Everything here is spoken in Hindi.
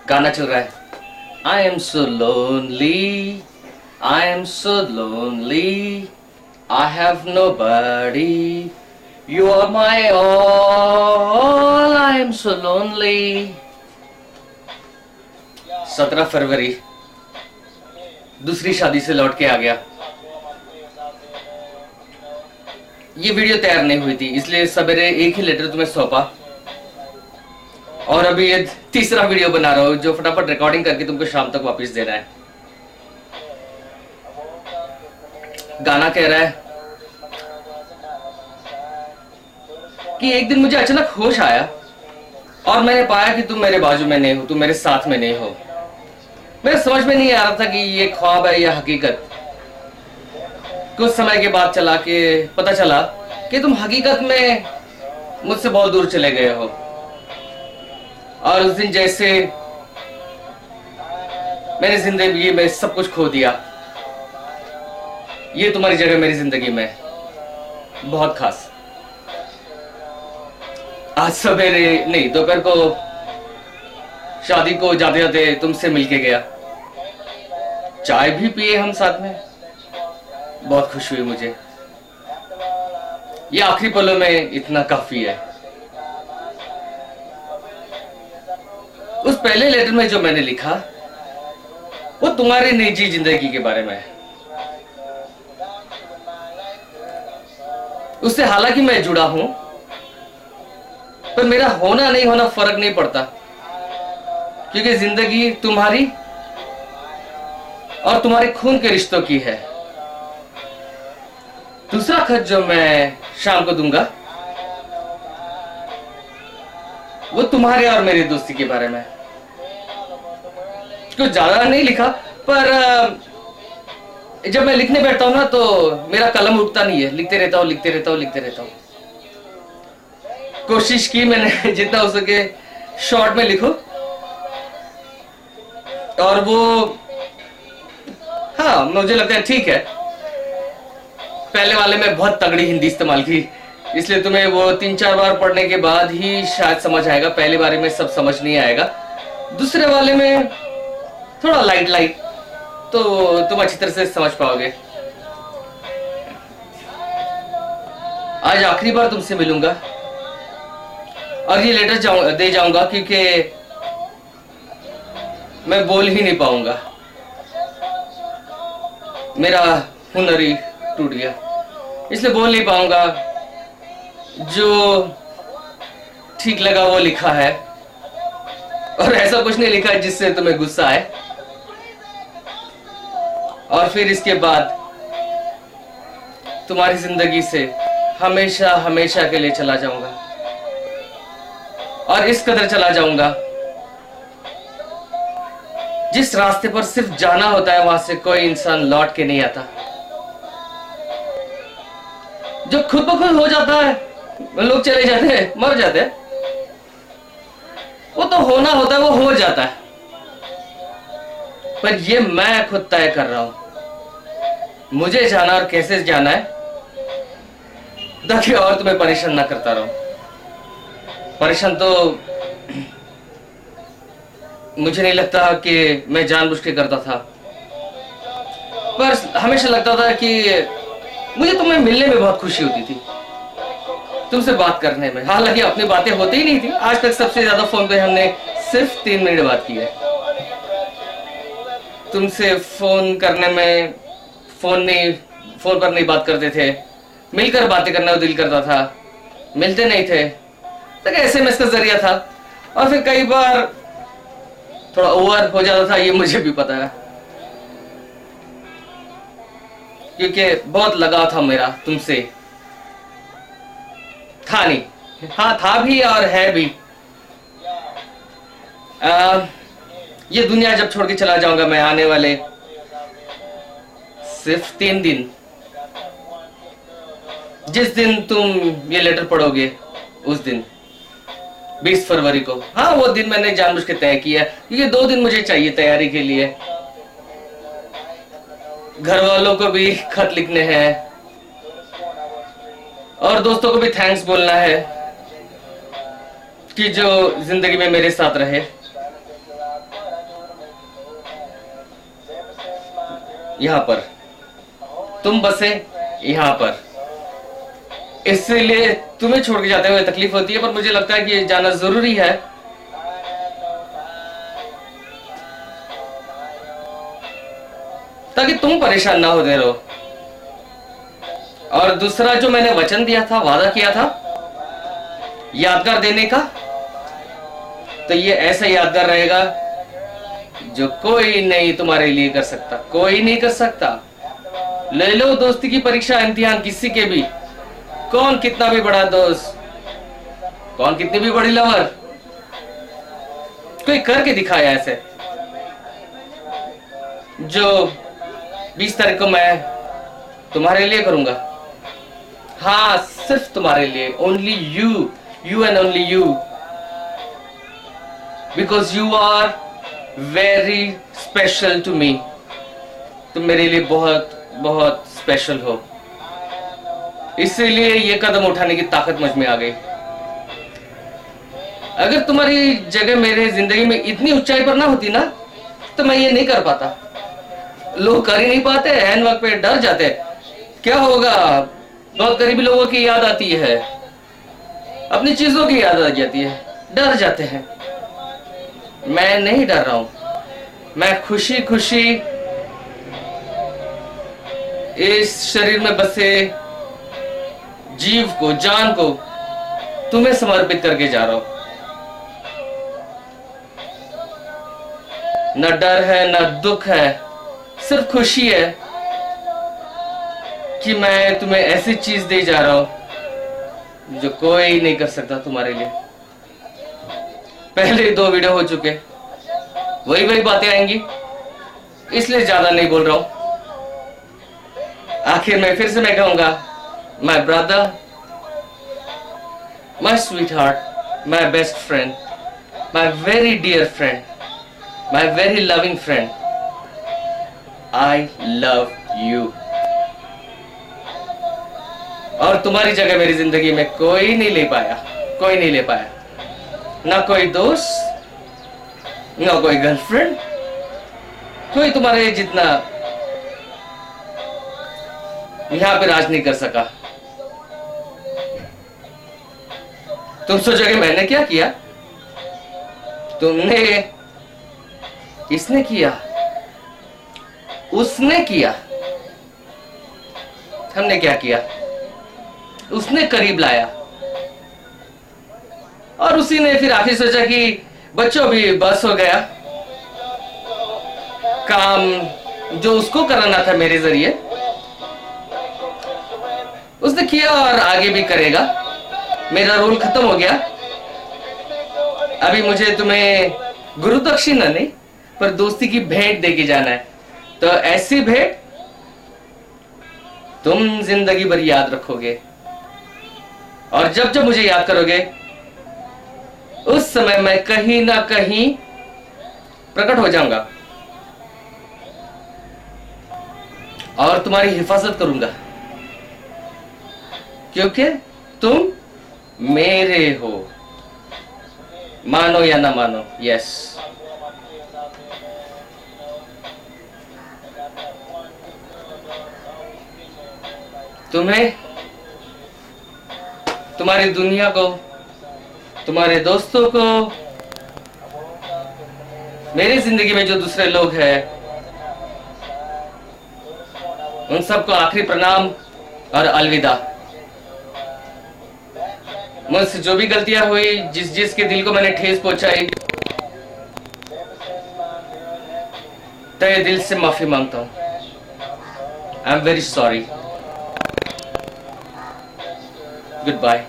गाना चल रहा है। I am so lonely, I am so lonely, I have no buddy, you are my all, I am so lonely. 17 फरवरी दूसरी शादी से लौट के आ गया। ये वीडियो तैयार नहीं हुई थी, इसलिए सवेरे एक ही लेटर तुम्हें सौंपा और अभी ये तीसरा वीडियो बना रहा हूं जो फटाफट रिकॉर्डिंग करके तुमको शाम तक वापस देना है। गाना कह रहा है कि एक दिन मुझे अचानक होश आया और मैंने पाया कि तुम मेरे बाजू में नहीं हो, तुम मेरे साथ में नहीं हो। मेरे समझ में नहीं आ रहा था कि ये ख्वाब है या हकीकत। कुछ समय के बाद पता चला कि तुम हकीकत में मुझसे बहुत दूर चले गए हो और उस दिन जैसे मैंने जिंदगी में सब कुछ खो दिया, ये तुम्हारी जगह मेरी जिंदगी में बहुत खास। आज सवेरे नहीं दोपहर को शादी को जाते जाते तुमसे मिलके गया, चाय भी पिए हम साथ में, बहुत खुशी हुई मुझे। ये आखिरी पलों में इतना काफी है। उस पहले लेटर में जो मैंने लिखा वो तुम्हारी निजी जिंदगी के बारे में है। उससे हालांकि मैं जुड़ा हूं, पर मेरा होना नहीं होना फर्क नहीं पड़ता, क्योंकि जिंदगी तुम्हारी और तुम्हारे खून के रिश्तों की है। दूसरा खत जो मैं शाम को दूंगा वो तुम्हारे और मेरी दोस्ती के बारे में। कुछ ज्यादा नहीं लिखा, पर जब मैं लिखने बैठता हूं ना तो मेरा कलम उठता नहीं है, लिखते रहता हूं। कोशिश की मैंने जितना हो सके शॉर्ट में लिखो, और वो हाँ मुझे लगता है ठीक है। पहले वाले में बहुत तगड़ी हिंदी इस्तेमाल की, इसलिए तुम्हें वो 3-4 बार पढ़ने के बाद ही शायद समझ आएगा। पहले बारे में सब समझ नहीं आएगा, दूसरे वाले में थोड़ा लाइट तो तुम अच्छी तरह से समझ पाओगे। आज आखिरी बार तुमसे मिलूंगा और ये लेटर दे जाऊंगा, क्योंकि मैं बोल ही नहीं पाऊंगा, मेरा हुनर ही टूट गया, इसलिए बोल नहीं पाऊंगा। जो ठीक लगा वो लिखा है, और ऐसा कुछ नहीं लिखा है जिससे तुम्हें गुस्सा आए। और फिर इसके बाद तुम्हारी जिंदगी से हमेशा हमेशा के लिए चला जाऊंगा, और इस कदर चला जाऊंगा जिस रास्ते पर सिर्फ जाना होता है वहां से कोई इंसान लौट के नहीं आता। जो खुद ब खुद हो जाता है, लोग चले जाते हैं, मर जाते हैं, वो तो होना होता है, वो हो जाता है। पर ये मैं खुद तय कर रहा हूं, मुझे जाना और कैसे जाना है, ताकि और तुम्हें परेशान ना करता रहूं। परेशान तो मुझे नहीं लगता कि मैं जानबूझ के करता था, पर हमेशा लगता था कि मुझे तुम्हें मिलने में बहुत खुशी होती थी, तुमसे बात करने में। हालांकि अपनी बातें होती ही नहीं थी। आज तक सबसे ज्यादा फोन पे हमने सिर्फ 3 मिनट बात की है। तुमसे फोन करने में फोन पर नहीं बात करते थे, मिलकर बातें करना दिल करता था, मिलते नहीं थे तो SMS का जरिया था, और फिर कई बार थोड़ा ओवर हो जाता था, ये मुझे भी पता है, क्योंकि बहुत लगाव था मेरा तुमसे। था नहीं, हाँ था भी और है भी। ये दुनिया जब छोड़ के चला जाऊंगा मैं, आने वाले सिर्फ 3 दिन, जिस दिन तुम ये लेटर पढ़ोगे उस दिन 20 फरवरी को, हाँ वो दिन मैंने जानबूझ के तय किया, क्योंकि 2 दिन मुझे चाहिए तैयारी के लिए। घर वालों को भी खत लिखने हैं और दोस्तों को भी थैंक्स बोलना है कि जो जिंदगी में मेरे साथ रहे। यहाँ पर, तुम बसे यहाँ पर, इसलिए तुम्हें छोड़ के जाते हुए तकलीफ होती है, पर मुझे लगता है कि ये जाना जरूरी है। ताकि तुम परेशान ना होते रहो। और दूसरा, जो मैंने वचन दिया था, वादा किया था यादगार देने का, तो ये ऐसा यादगार रहेगा जो कोई नहीं तुम्हारे लिए कर सकता, कोई नहीं कर सकता। ले लो दोस्ती की परीक्षा, इम्तिहान किसी के भी, कौन कितना भी बड़ा दोस्त, कौन कितनी भी बड़ी लवर, कोई करके दिखाया ऐसे जो 20 तारीख को मैं तुम्हारे लिए करूंगा। हाँ, सिर्फ तुम्हारे लिए, only you, you and only you, because you are very special to me. तुम मेरे लिए बहुत बहुत स्पेशल हो, इसीलिए ये कदम उठाने की ताकत मुझ में आ गई। अगर तुम्हारी जगह मेरे जिंदगी में इतनी ऊंचाई पर ना होती ना, तो मैं ये नहीं कर पाता। लोग कर ही नहीं पाते, एन वक्त पे डर जाते, क्या होगा, बहुत करीबी लोगों की याद आती है, अपनी चीजों की याद आ जाती है, डर जाते हैं। मैं नहीं डर रहा हूं, मैं खुशी खुशी इस शरीर में बसे जीव को, जान को तुम्हें समर्पित करके जा रहा हूं। न डर है, न दुख है, सिर्फ खुशी है कि मैं तुम्हें ऐसी चीज दे जा रहा हूं जो कोई नहीं कर सकता तुम्हारे लिए। पहले 2 वीडियो हो चुके, वही बातें आएंगी, इसलिए ज्यादा नहीं बोल रहा हूं। आखिर में फिर से मैं कहूंगा, my brother, my sweetheart, my best friend, my very dear friend, my very loving friend, I love you. और तुम्हारी जगह मेरी जिंदगी में कोई नहीं ले पाया, कोई नहीं ले पाया, ना कोई दोस्त, ना कोई गर्लफ्रेंड, कोई तुम्हारे जितना यहां पे राज नहीं कर सका। तुम सोचोगे मैंने क्या किया, तुमने, इसने किया, उसने किया, हमने क्या किया, उसने करीब लाया, और उसी ने फिर आखिर सोचा कि बच्चों भी बस हो गया, काम जो उसको कराना था मेरे जरिए उसने किया और आगे भी करेगा, मेरा रोल खत्म हो गया। अभी मुझे तुम्हें गुरु दक्षिणा नहीं पर दोस्ती की भेंट देके जाना है, तो ऐसी भेंट तुम जिंदगी भर याद रखोगे, और जब जब मुझे याद करोगे उस समय मैं कहीं ना कहीं प्रकट हो जाऊंगा और तुम्हारी हिफाजत करूंगा, क्योंकि तुम मेरे हो, मानो या ना मानो। यस, तुम्हें, तुम्हारी दुनिया को, तुम्हारे दोस्तों को, मेरी जिंदगी में जो दूसरे लोग हैं, उन सबको आखिरी प्रणाम और अलविदा। मुझसे जो भी गलतियां हुई, जिस के दिल को मैंने ठेस पहुंचाई, तहे दिल से माफी मांगता हूं। I am very sorry. Good bye.